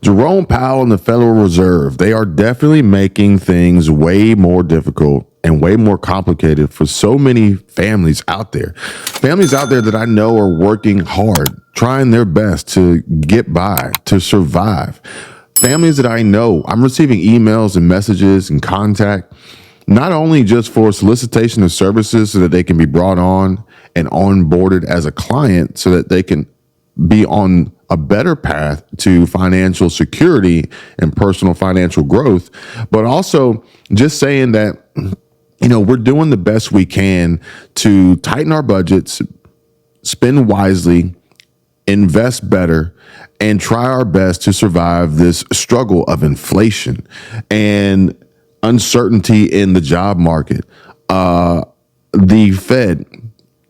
Jerome Powell and the Federal Reserve, they are definitely making things way more difficult and way more complicated for so many families out there. Families out there that I know are working hard, trying their best to get by, to survive. Families that I know, I'm receiving emails and messages and contact, not only just for solicitation of services so that they can be brought on and onboarded as a client so that they can be on a better path to financial security and personal financial growth, but also just saying that, we're doing the best we can to tighten our budgets, spend wisely, invest better, and try our best to survive this struggle of inflation and uncertainty in the job market. The Fed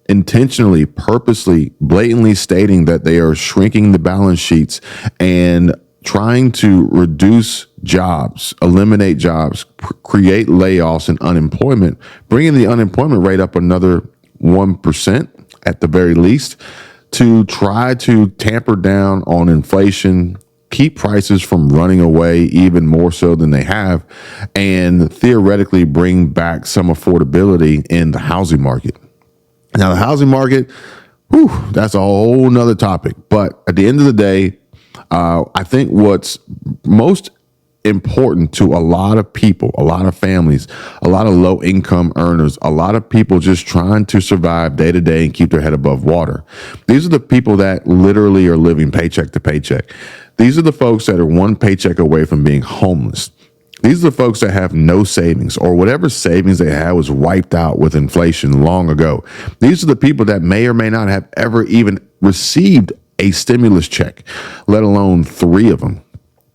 intentionally, purposely, blatantly stating that they are shrinking the balance sheets and trying to reduce jobs, eliminate jobs, create layoffs and unemployment, bringing the unemployment rate up another 1% at the very least to try to tamper down on inflation, keep prices from running away even more so than they have, and theoretically bring back some affordability in the housing market. Now, the housing market, that's a whole nother topic. But at the end of the day, I think what's most important to a lot of people, a lot of families, a lot of low income earners, a lot of people just trying to survive day to day and keep their head above water. These are the people that literally are living paycheck to paycheck. These are the folks that are one paycheck away from being homeless. These are the folks that have no savings, or whatever savings they had was wiped out with inflation long ago. These are the people that may or may not have ever even received a stimulus check, let alone 3 of them.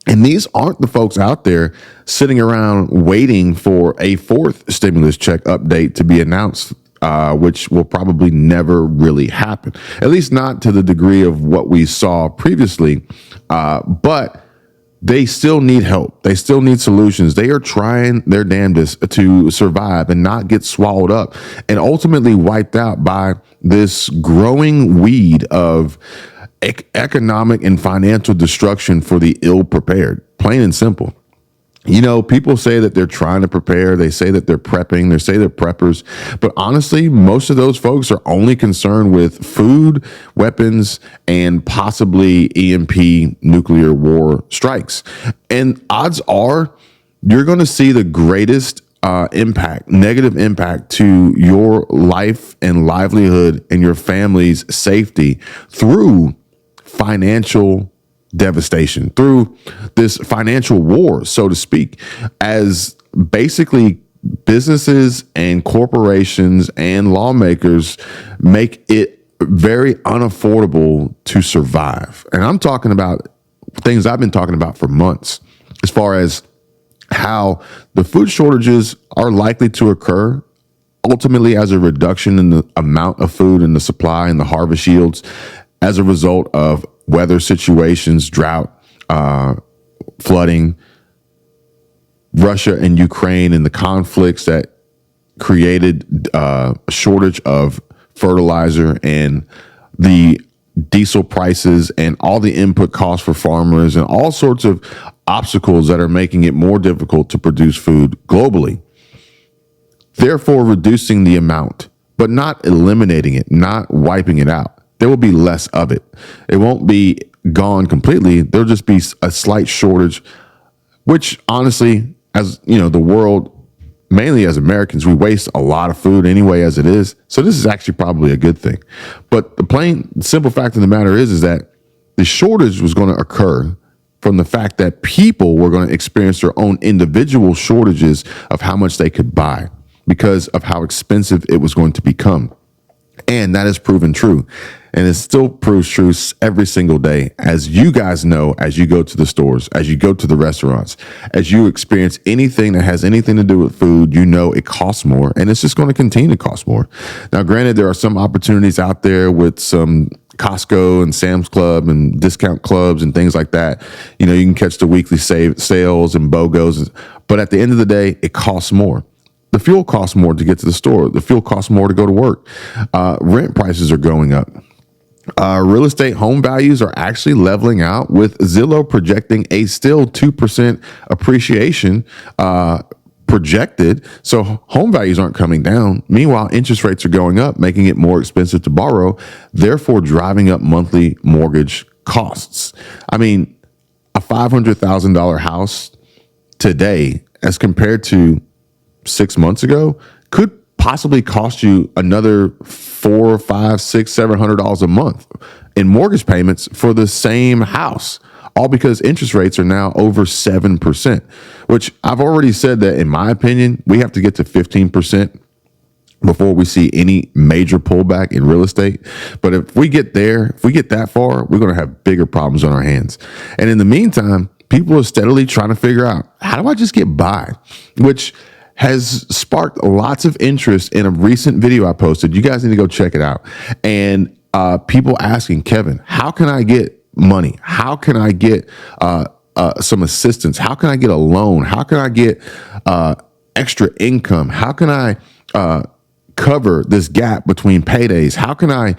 And these aren't the folks out there sitting around waiting for a 4th stimulus check update to be announced, which will probably never really happen, at least not to the degree of what we saw previously. But they still need help. They still need solutions. They are trying their damnedest to survive and not get swallowed up and ultimately wiped out by this growing weed of economic and financial destruction for the ill prepared, plain and simple. People say that they're trying to prepare. They say that they're prepping. They say they're preppers. But honestly, most of those folks are only concerned with food, weapons, and possibly EMP nuclear war strikes. And odds are you're going to see the greatest negative impact to your life and livelihood and your family's safety through financial devastation, through this financial war, so to speak, as basically businesses and corporations and lawmakers make it very unaffordable to survive. And I'm talking about things I've been talking about for months, as far as how the food shortages are likely to occur ultimately as a reduction in the amount of food and the supply and the harvest yields as a result of weather situations, drought, flooding, Russia and Ukraine and the conflicts that created a shortage of fertilizer and the diesel prices and all the input costs for farmers and all sorts of obstacles that are making it more difficult to produce food globally. Therefore, reducing the amount, but not eliminating it, not wiping it out. There will be less of it. It won't be gone completely. There'll just be a slight shortage, which honestly, as the world, mainly as Americans, we waste a lot of food anyway as it is. So this is actually probably a good thing. But the simple fact of the matter is that the shortage was going to occur from the fact that people were going to experience their own individual shortages of how much they could buy because of how expensive it was going to become. And that has proven true. And it still proves true every single day. As you guys know, as you go to the stores, as you go to the restaurants, as you experience anything that has anything to do with food, it costs more and it's just going to continue to cost more. Now, granted, there are some opportunities out there with some Costco and Sam's Club and discount clubs and things like that. You can catch the weekly sales and BOGOs. But at the end of the day, it costs more. The fuel costs more to get to the store. The fuel costs more to go to work. Rent prices are going up. Real estate home values are actually leveling out, with Zillow projecting a still 2% appreciation projected. So home values aren't coming down. Meanwhile, interest rates are going up, making it more expensive to borrow, therefore driving up monthly mortgage costs. I mean, a $500,000 house today, as compared to 6 months ago, could possibly cost you another $400, $500, $600, $700 a month in mortgage payments for the same house, all because interest rates are now over 7%, which I've already said that, in my opinion, we have to get to 15% before we see any major pullback in real estate. But if we get there, if we get that far, we're going to have bigger problems on our hands. And in the meantime, people are steadily trying to figure out, how do I just get by? Which has sparked lots of interest in a recent video I posted. You guys need to go check it out. And people asking, Kevin, how can I get money? How can I get some assistance? How can I get a loan? How can I get extra income? How can I cover this gap between paydays? How can I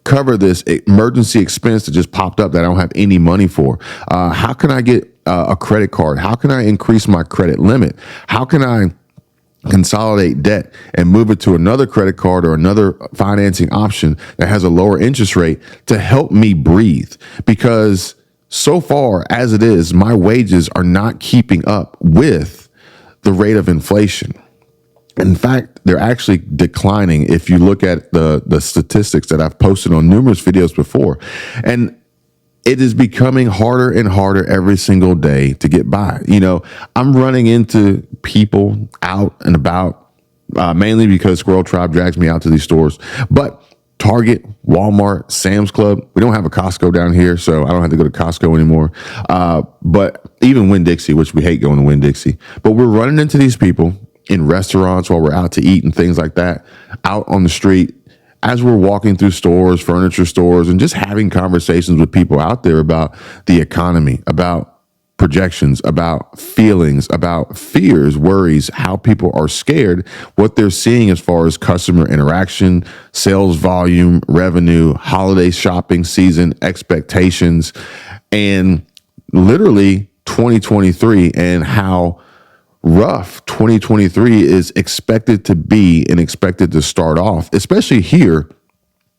cover this emergency expense that just popped up that I don't have any money for? How can I get a credit card? How can I increase my credit limit? How can I consolidate debt and move it to another credit card or another financing option that has a lower interest rate to help me breathe? Because so far as it is, my wages are not keeping up with the rate of inflation. In fact, they're actually declining if you look at the statistics that I've posted on numerous videos before. And it is becoming harder and harder every single day to get by. You know, I'm running into people out and about, mainly because Squirrel Tribe drags me out to these stores. But Target, Walmart, Sam's Club, we don't have a Costco down here, so I don't have to go to Costco anymore. But even Winn-Dixie, which we hate going to Winn-Dixie. But we're running into these people in restaurants while we're out to eat and things like that, out on the street, as we're walking through stores, furniture stores, and just having conversations with people out there about the economy, about projections, about feelings, about fears, worries, how people are scared, what they're seeing as far as customer interaction, sales volume, revenue, holiday shopping season, expectations, and literally 2023 and how rough 2023 is expected to be and expected to start off, especially here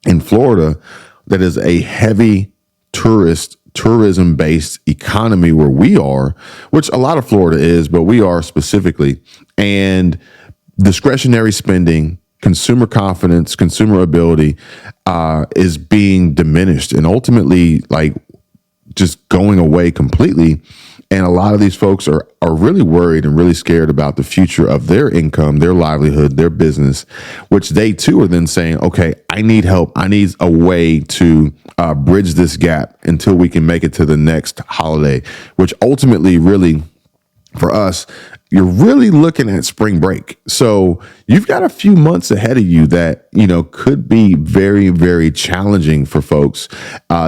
in Florida, that is a heavy tourism based economy where we are, which a lot of Florida is, but we are specifically. And discretionary spending, consumer confidence, consumer ability is being diminished and ultimately like just going away completely. And a lot of these folks are really worried and really scared about the future of their income, their livelihood, their business, which they too are then saying, okay, I need help. I need a way to bridge this gap until we can make it to the next holiday, which ultimately really for us, you're really looking at spring break. So you've got a few months ahead of you that, you know, could be very, very challenging for folks,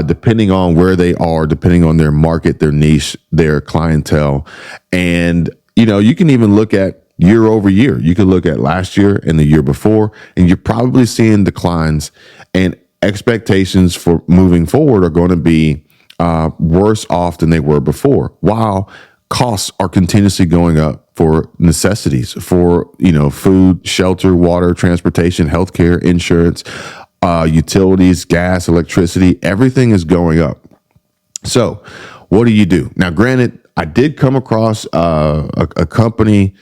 depending on where they are, depending on their market, their niche, their clientele. And, you know, you can even look at year over year. You could look at last year and the year before, and you're probably seeing declines, and expectations for moving forward are going to be worse off than they were before, while costs are continuously going up for necessities, for, you know, food, shelter, water, transportation, healthcare, insurance, utilities, gas, electricity. Everything is going up. So what do you do? Now, granted, I did come across a company.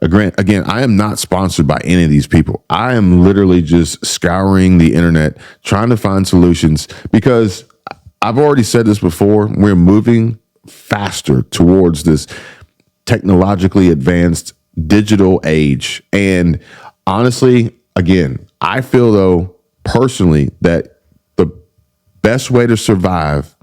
Again, I am not sponsored by any of these people. I am literally just scouring the internet, trying to find solutions, because I've already said this before. We're moving faster towards this technologically advanced digital age. And honestly, again, I feel though personally that the best way to survive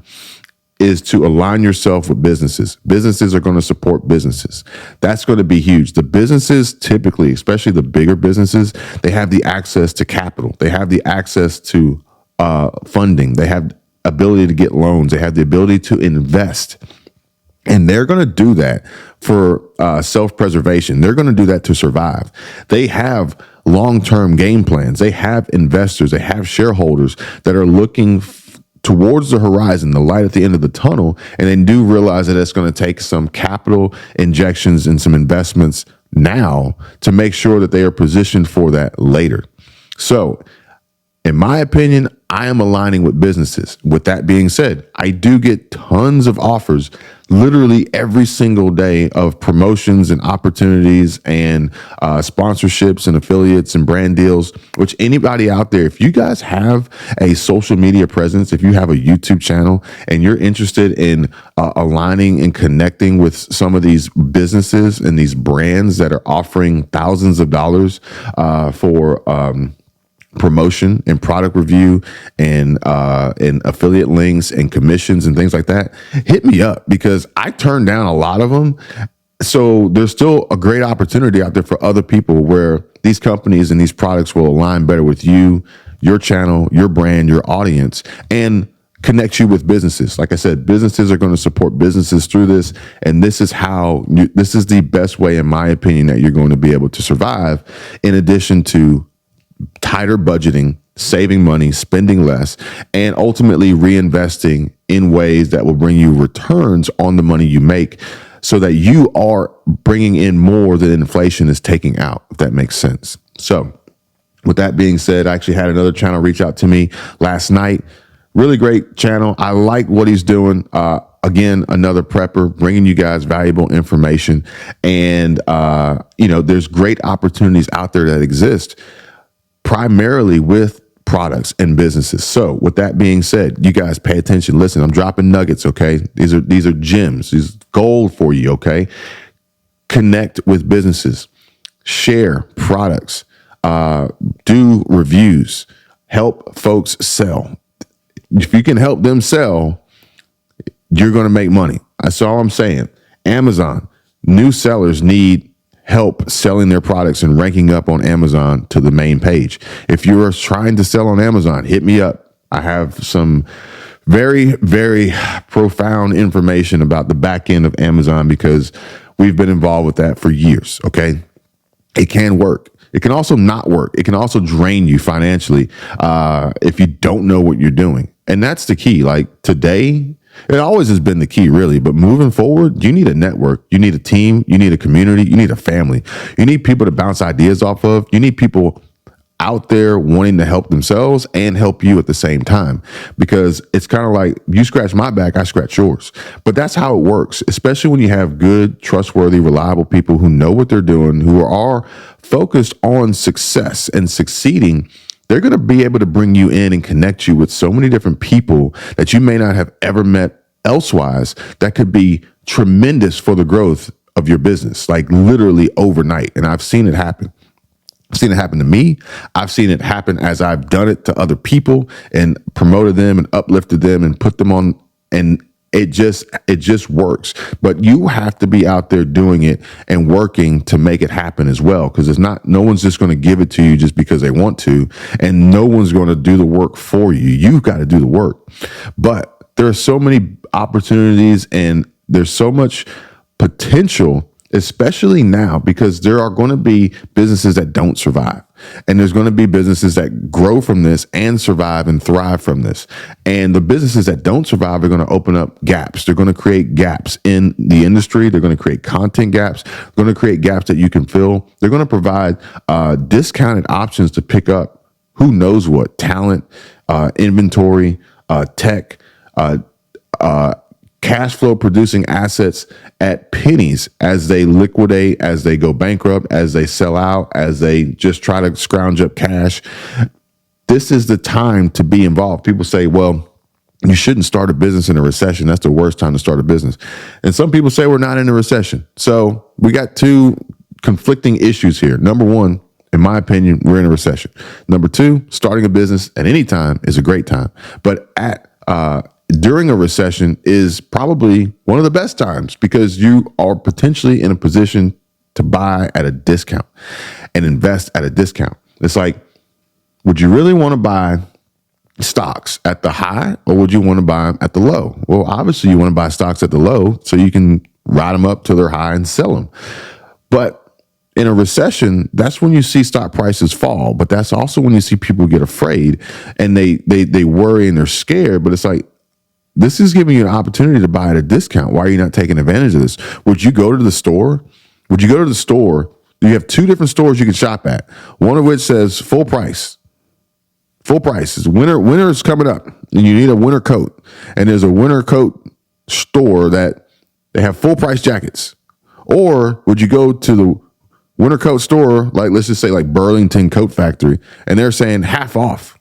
is to align yourself with businesses. Businesses are going to support businesses. That's going to be huge. The businesses typically, especially the bigger businesses, they have the access to capital. They have the access to funding. They have ability to get loans. They have the ability to invest. And they're going to do that for self-preservation. They're going to do that to survive. They have long-term game plans. They have investors, they have shareholders that are looking towards the horizon, the light at the end of the tunnel, and they do realize that it's going to take some capital injections and some investments now to make sure that they are positioned for that later. So, in my opinion, I am aligning with businesses. With that being said, I do get tons of offers literally every single day of promotions and opportunities and sponsorships and affiliates and brand deals, which anybody out there, if you guys have a social media presence, if you have a YouTube channel and you're interested in aligning and connecting with some of these businesses and these brands that are offering thousands of dollars for promotion and product review and affiliate links and commissions and things like that, hit me up, because I turned down a lot of them. So there's still a great opportunity out there for other people where these companies and these products will align better with you, your channel, your brand, your audience, and connect you with businesses. Like I said, businesses are going to support businesses through this. And this is this is the best way, in my opinion, that you're going to be able to survive, in addition to tighter budgeting, saving money, spending less, and ultimately reinvesting in ways that will bring you returns on the money you make, so that you are bringing in more than inflation is taking out, if that makes sense. So with that being said, I actually had another channel reach out to me last night. Really great channel. I like what he's doing. Again, another prepper bringing you guys valuable information. And, there's great opportunities out there that exist, primarily with products and businesses. So with that being said, you guys pay attention. Listen, I'm dropping nuggets. Okay. These are gems. These gold for you. Okay. Connect with businesses, share products, do reviews, help folks sell. If you can help them sell, you're going to make money. That's all I'm saying. Amazon, new sellers need help selling their products and ranking up on Amazon to the main page. If you're trying to sell on Amazon, hit me up. I have some very, very profound information about the back end of Amazon, because we've been involved with that for years. Okay. It can work. It can also not work. It can also drain you financially if you don't know what you're doing. And that's the key. Like today, it always has been the key, really. But moving forward, you need a network. You need a team. You need a community. You need a family. You need people to bounce ideas off of. You need people out there wanting to help themselves and help you at the same time, because it's kind of like you scratch my back, I scratch yours. But that's how it works, especially when you have good, trustworthy, reliable people who know what they're doing, who are focused on success and succeeding. They're going to be able to bring you in and connect you with so many different people that you may not have ever met elsewise, that could be tremendous for the growth of your business, like literally overnight. And I've seen it happen. I've seen it happen to me. I've seen it happen as I've done it to other people and promoted them and uplifted them and put them on, and it just works. But you have to be out there doing it and working to make it happen as well, because no one's just going to give it to you just because they want to, and no one's going to do the work for you. You've got to do the work. But there are so many opportunities and there's so much potential, especially now, because there are going to be businesses that don't survive. And there's going to be businesses that grow from this and survive and thrive from this. And the businesses that don't survive are going to open up gaps. They're going to create gaps in the industry. They're going to create content gaps. They're going to create gaps that you can fill. They're going to provide discounted options to pick up who knows what talent, inventory, tech, cash flow producing assets at pennies as they liquidate, as they go bankrupt, as they sell out, as they just try to scrounge up cash. This is the time to be involved. People say, well, you shouldn't start a business in a recession. That's the worst time to start a business. And some people say we're not in a recession. So we got two conflicting issues here. Number one, in my opinion, we're in a recession. Number two, starting a business at any time is a great time. But during a recession is probably one of the best times, because you are potentially in a position to buy at a discount and invest at a discount. It's like, would you really want to buy stocks at the high, or would you want to buy them at the low? Well, obviously you want to buy stocks at the low so you can ride them up to their high and sell them. But in a recession, that's when you see stock prices fall. But that's also when you see people get afraid and they worry and they're scared. But it's like, this is giving you an opportunity to buy at a discount. Why are you not taking advantage of this? Would you go to the store? Would you go to the store? You have two different stores you can shop at. One of which says full price. Full price is winter is coming up and you need a winter coat. And there's a winter coat store that they have full price jackets. Or would you go to the winter coat store, like let's just say like Burlington Coat Factory, and they're saying half off?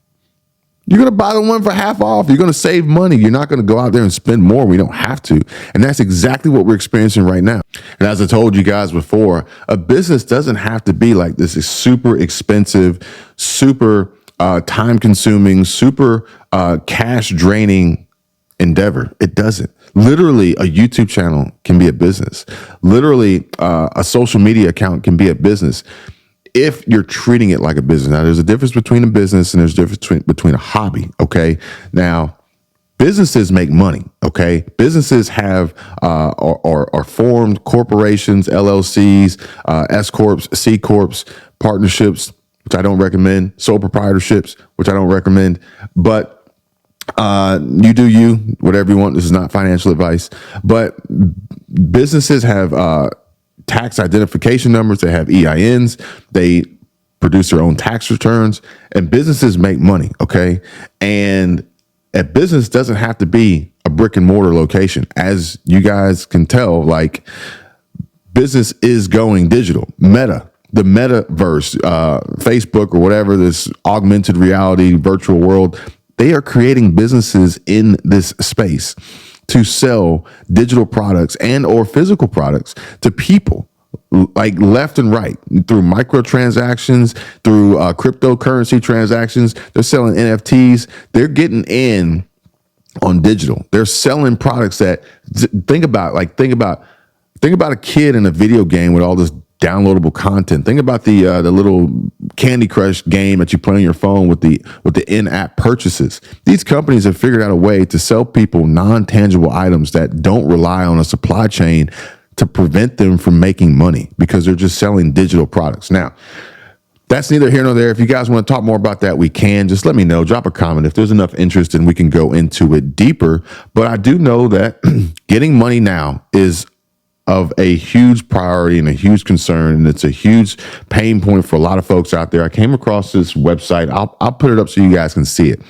You're going to buy the one for half off. You're going to save money. You're not going to go out there and spend more. We don't have to. And that's exactly what we're experiencing right now. And as I told you guys before, a business doesn't have to be like this is super expensive, super time consuming, super cash draining endeavor. It doesn't. Literally, a YouTube channel can be a business. Literally, a social media account can be a business if you're treating it like a business. Now, there's a difference between a business and there's a difference between a hobby. Okay. Now, businesses make money. Okay. Businesses have are formed corporations, LLCs, S corps, C corps, partnerships, which I don't recommend, sole proprietorships, which I don't recommend, but you do you, whatever you want. This is not financial advice, but businesses have tax identification numbers. They have EINs. They produce their own tax returns, and businesses make money. Okay. And a business doesn't have to be a brick and mortar location. As you guys can tell, like, business is going digital. The metaverse, Facebook or whatever, this augmented reality virtual world, they are creating businesses in this space to sell digital products and or physical products to people, like left and right, through microtransactions, through cryptocurrency transactions. They're selling NFTs. They're getting in on digital. They're selling products that think about a kid in a video game with all this downloadable content. Think about the little Candy Crush game that you play on your phone with the in-app purchases. These companies have figured out a way to sell people non-tangible items that don't rely on a supply chain to prevent them from making money, because they're just selling digital products. Now, that's neither here nor there. If you guys want to talk more about that, we can. Just let me know. Drop a comment. If there's enough interest, then we can go into it deeper. But I do know that getting money now is of a huge priority and a huge concern, and it's a huge pain point for a lot of folks out there. I came across this website. I'll put it up so you guys can see it.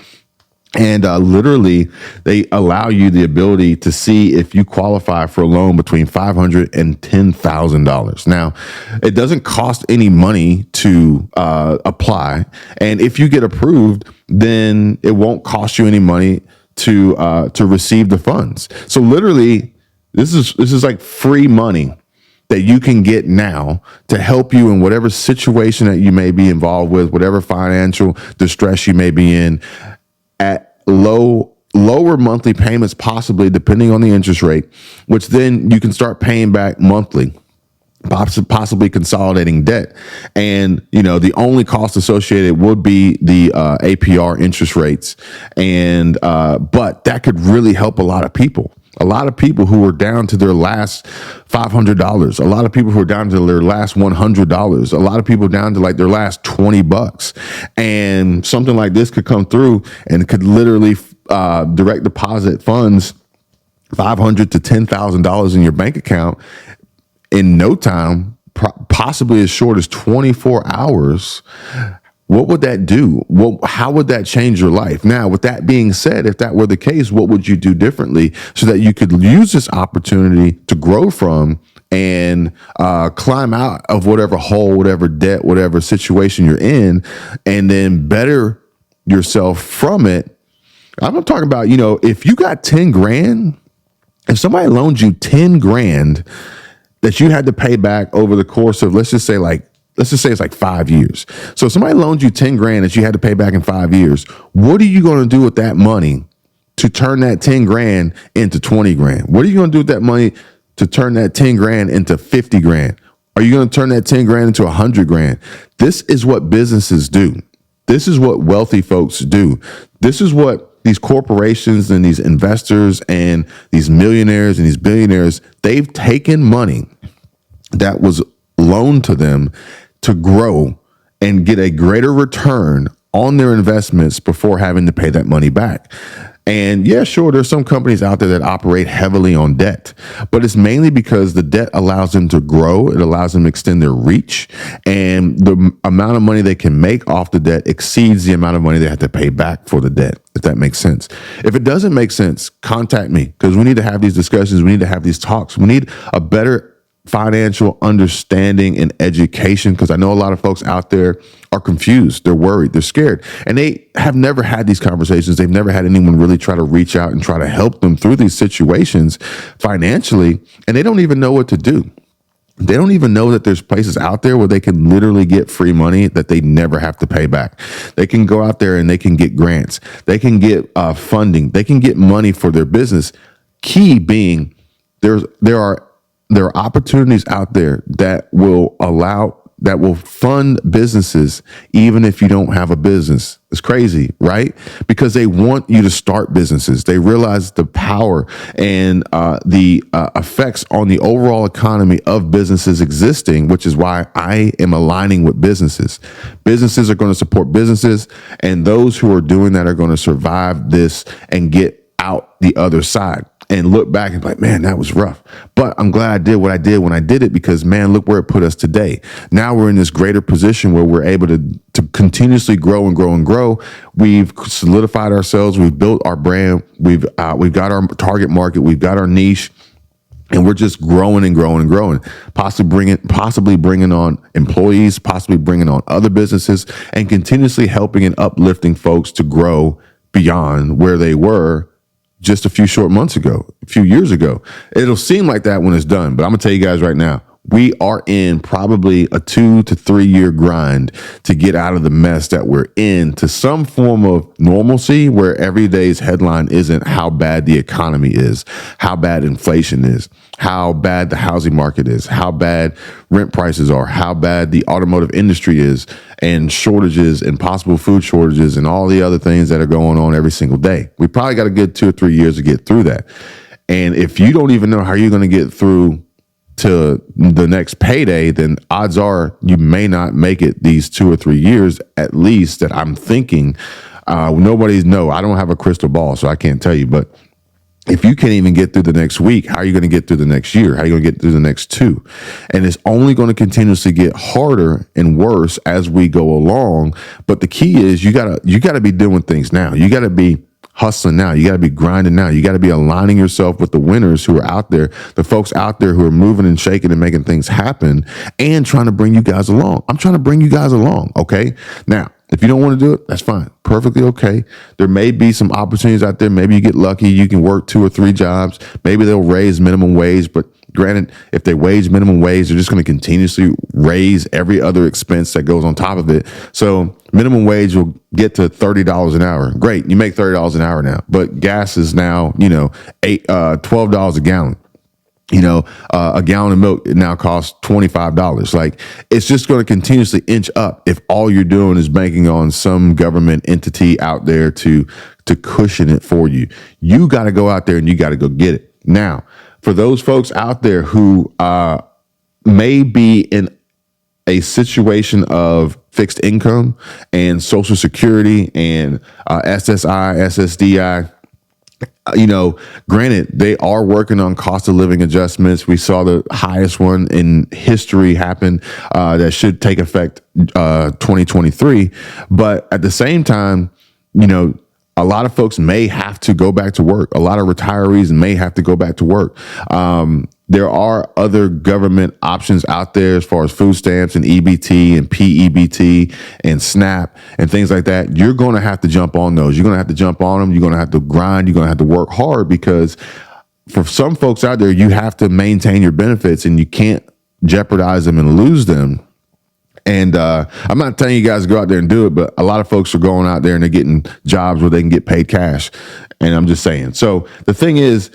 And literally, they allow you the ability to see if you qualify for a loan between $500 and $10,000. Now, it doesn't cost any money to apply, and if you get approved, then it won't cost you any money to receive the funds. So literally, this is like free money that you can get now to help you in whatever situation that you may be involved with, whatever financial distress you may be in, at lower monthly payments, possibly depending on the interest rate, which then you can start paying back monthly, possibly consolidating debt. And, the only cost associated would be the APR interest rates. And, but that could really help a lot of people. A lot of people who are down to their last $500, a lot of people who are down to their last $100, a lot of people down to like their last $20. And something like this could come through and could literally direct deposit funds, $500 to $10,000 in your bank account in no time, possibly as short as 24 hours. What would that do? How would that change your life? Now, with that being said, if that were the case, what would you do differently so that you could use this opportunity to grow from and climb out of whatever hole, whatever debt, whatever situation you're in, and then better yourself from it? I'm talking about, if you got 10 grand, if somebody loaned you 10 grand that you had to pay back over the course of, let's just say it's like 5 years. So if somebody loaned you 10 grand that you had to pay back in 5 years, what are you going to do with that money to turn that 10 grand into 20 grand? What are you going to do with that money to turn that 10 grand into 50 grand? Are you going to turn that 10 grand into 100 grand? This is what businesses do. This is what wealthy folks do. This is what these corporations and these investors and these millionaires and these billionaires, they've taken money that was loaned to them to grow and get a greater return on their investments before having to pay that money back. And yeah, sure, there's some companies out there that operate heavily on debt, but it's mainly because the debt allows them to grow. It allows them to extend their reach, and the amount of money they can make off the debt exceeds the amount of money they have to pay back for the debt, if that makes sense. If it doesn't make sense, contact me, because we need to have these discussions. We need to have these talks. We need a better financial understanding and education, because I know a lot of folks out there are confused, they're worried, they're scared, and they have never had these conversations. They've never had anyone really try to reach out and try to help them through these situations financially, and they don't even know what to do. They don't even know that there's places out there where they can literally get free money that they never have to pay back. They can go out there and they can get grants, they can get funding, they can get money for their business. Key being, there are opportunities out there that will fund businesses even if you don't have a business. It's crazy, right? Because they want you to start businesses. They realize the power and the effects on the overall economy of businesses existing, which is why I am aligning with businesses. Businesses are going to support businesses, and those who are doing that are going to survive this and get out the other side and look back and be like, man, that was rough. But I'm glad I did what I did when I did it, because man, look where it put us today. Now we're in this greater position where we're able to continuously grow and grow and grow. We've solidified ourselves. We've built our brand. We've got our target market. We've got our niche. And we're just growing and growing and growing, possibly bringing on employees, possibly bringing on other businesses, and continuously helping and uplifting folks to grow beyond where they were just a few short months ago, a few years ago. It'll seem like that when it's done, but I'm gonna tell you guys right now, we are in probably a 2 to 3 year grind to get out of the mess that we're in to some form of normalcy, where every day's headline isn't how bad the economy is, how bad inflation is, how bad the housing market is, how bad rent prices are, how bad the automotive industry is, and shortages and possible food shortages and all the other things that are going on every single day. We probably got a good 2 or 3 years to get through that. And if you don't even know how you're going to get through to the next payday, then odds are you may not make it these 2 or 3 years, at least, that I'm thinking. I don't have a crystal ball, so I can't tell you. But if you can't even get through the next week, how are you going to get through the next year? How are you going to get through the next 2? And it's only going to continuously get harder and worse as we go along. But the key is you gotta be doing things now. You got to be hustling now. You got to be grinding now. You got to be aligning yourself with the winners who are out there, the folks out there who are moving and shaking and making things happen, and trying to bring you guys along. I'm trying to bring you guys along. Okay. Now, if you don't want to do it, that's fine. Perfectly okay. There may be some opportunities out there. Maybe you get lucky. You can work 2 or 3 jobs. Maybe they'll raise minimum wage. But granted, if they wage minimum wage, they're just going to continuously raise every other expense that goes on top of it. So minimum wage will get to $30 an hour. Great. You make $30 an hour now. But gas is now, $12 a gallon. A gallon of milk now costs $25. Like, it's just going to continuously inch up if all you're doing is banking on some government entity out there to cushion it for you. You got to go out there and you got to go get it. Now, for those folks out there who may be in a situation of fixed income and Social Security and SSI, SSDI, granted, they are working on cost of living adjustments. We saw the highest one in history happen that should take effect 2023. But at the same time, a lot of folks may have to go back to work. A lot of retirees may have to go back to work. There are other government options out there as far as food stamps and EBT and PEBT and SNAP and things like that. You're going to have to jump on those. You're going to have to jump on them. You're going to have to grind. You're going to have to work hard, because for some folks out there, you have to maintain your benefits and you can't jeopardize them and lose them. And I'm not telling you guys to go out there and do it, but a lot of folks are going out there and they're getting jobs where they can get paid cash. And I'm just saying. So the thing is,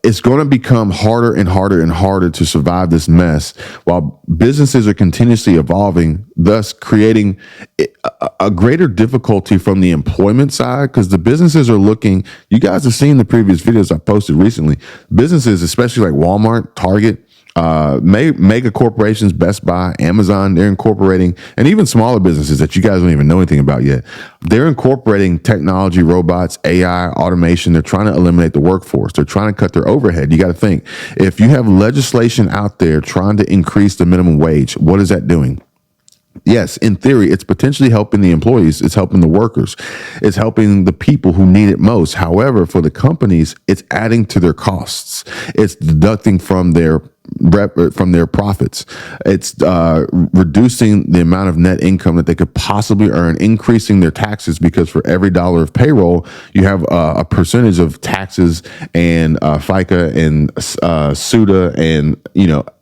it's going to become harder and harder and harder to survive this mess while businesses are continuously evolving, thus creating a greater difficulty from the employment side, because the businesses are looking, you guys have seen the previous videos I posted recently, businesses, especially like Walmart, Target, Mega corporations, Best Buy, Amazon, they're incorporating, and even smaller businesses that you guys don't even know anything about yet. They're incorporating technology, robots, AI, automation. They're trying to eliminate the workforce. They're trying to cut their overhead. You got to think, if you have legislation out there trying to increase the minimum wage, what is that doing? Yes, in theory, it's potentially helping the employees. It's helping the workers. It's helping the people who need it most. However, for the companies, it's adding to their costs. It's deducting from their profits. It's reducing the amount of net income that they could possibly earn, increasing their taxes, because for every dollar of payroll, you have a percentage of taxes and FICA and SUDA and,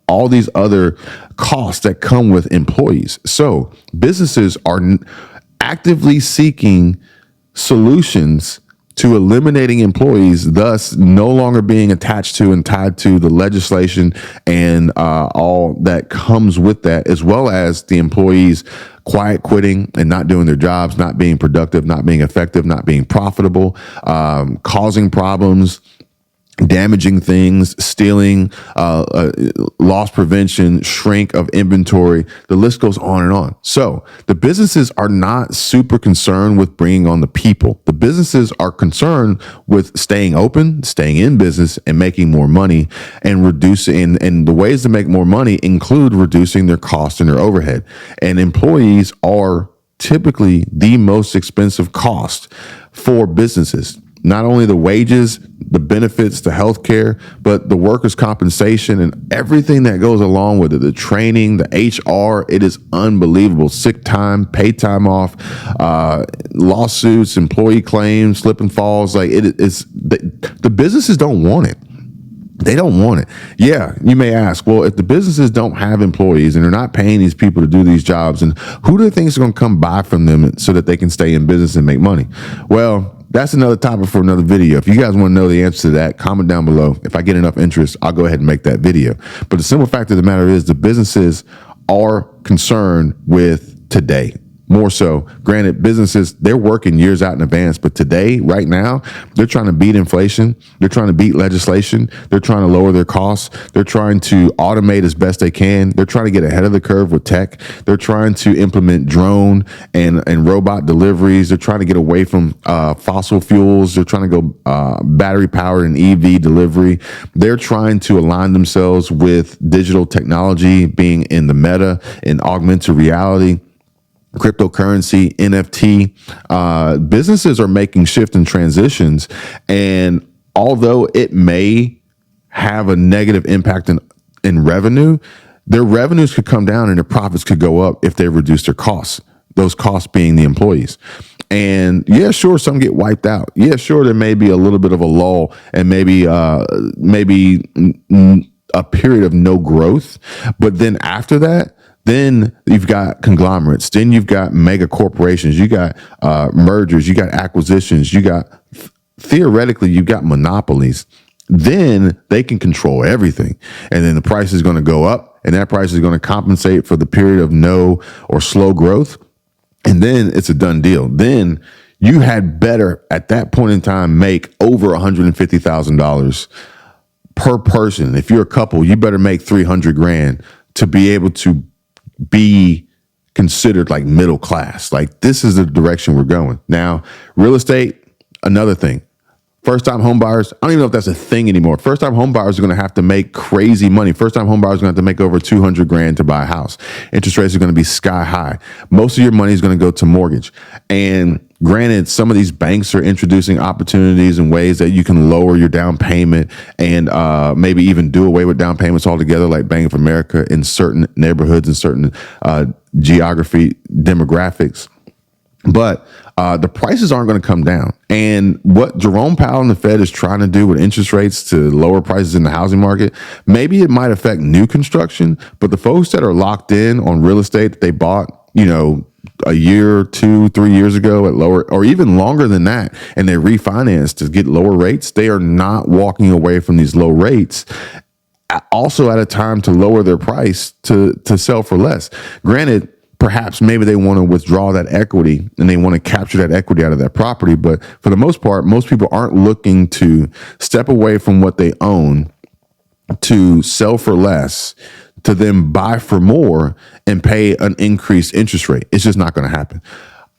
all these other costs that come with employees. So businesses are actively seeking solutions to eliminating employees, thus no longer being attached to and tied to the legislation and all that comes with that, as well as the employees quiet quitting and not doing their jobs, not being productive, not being effective, not being profitable, causing problems, damaging things, stealing, loss prevention, shrink of inventory. The list goes on and on. So the businesses are not super concerned with bringing on the people. The businesses are concerned with staying open, staying in business, and making more money, and reducing. And the ways to make more money include reducing their cost and their overhead. And employees are typically the most expensive cost for businesses. Not only the wages, the benefits, the healthcare, but the workers' compensation and everything that goes along with it, the training, the HR, it is unbelievable. Sick time, paid time off, lawsuits, employee claims, slip and falls. Like the businesses don't want it. They don't want it. Yeah, you may ask, well, if the businesses don't have employees and they're not paying these people to do these jobs, and who do they think is going to come buy from them so that they can stay in business and make money? Well, that's another topic for another video. If you guys want to know the answer to that, comment down below. If I get enough interest, I'll go ahead and make that video. But the simple fact of the matter is the businesses are concerned with today. More so, granted, businesses, they're working years out in advance, but today, right now, they're trying to beat inflation. They're trying to beat legislation. They're trying to lower their costs. They're trying to automate as best they can. They're trying to get ahead of the curve with tech. They're trying to implement drone and robot deliveries. They're trying to get away from fossil fuels. They're trying to go battery powered and EV delivery. They're trying to align themselves with digital technology, being in the meta and augmented reality, cryptocurrency, NFT. Businesses are making shifts and transitions. And although it may have a negative impact in revenue, their revenues could come down and their profits could go up if they reduce their costs, those costs being the employees. And yeah, sure, some get wiped out. Yeah, sure, there may be a little bit of a lull and maybe a period of no growth. But then after that, then you've got conglomerates. Then you've got mega corporations. You got mergers. You got acquisitions. You got, theoretically, you've got monopolies. Then they can control everything. And then the price is going to go up, and that price is going to compensate for the period of no or slow growth. And then it's a done deal. Then you had better, at that point in time, make over $150,000 per person. If you're a couple, you better make $300,000 to be able to be considered like middle class. Like, this is the direction we're going. Now, real estate, another thing. First-time home buyers, I don't even know if that's a thing anymore. First-time home buyers are going to have to make crazy money. First-time home buyers are going to have to make over $200,000 to buy a house. Interest rates are going to be sky high. Most of your money is going to go to mortgage. And granted, some of these banks are introducing opportunities and ways that you can lower your down payment and maybe even do away with down payments altogether, like Bank of America in certain neighborhoods and certain geography demographics. But the prices aren't going to come down. And what Jerome Powell and the Fed is trying to do with interest rates to lower prices in the housing market, maybe it might affect new construction, but the folks that are locked in on real estate that they bought, a year, 2, 3 years ago at lower, or even longer than that, and they refinanced to get lower rates, they are not walking away from these low rates. Also at a time to lower their price to sell for less. Granted, perhaps maybe they want to withdraw that equity and they want to capture that equity out of that property. But for the most part, most people aren't looking to step away from what they own to sell for less to then buy for more and pay an increased interest rate. It's just not going to happen.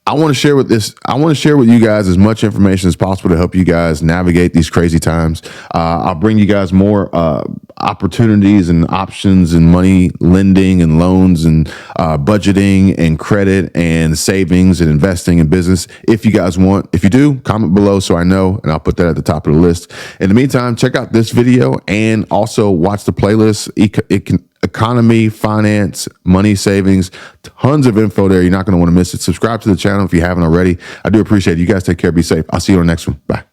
I want to share with you guys as much information as possible to help you guys navigate these crazy times. I'll bring you guys more opportunities and options and money lending and loans and budgeting and credit and savings and investing in business. If you guys want, if you do, comment below so I know, and I'll put that at the top of the list. In the meantime, check out this video and also watch the playlist. Economy, finance, money, savings, tons of info there. You're not going to want to miss it. Subscribe to the channel if you haven't already. I do appreciate it. You guys take care. Be safe. I'll see you on the next one. Bye.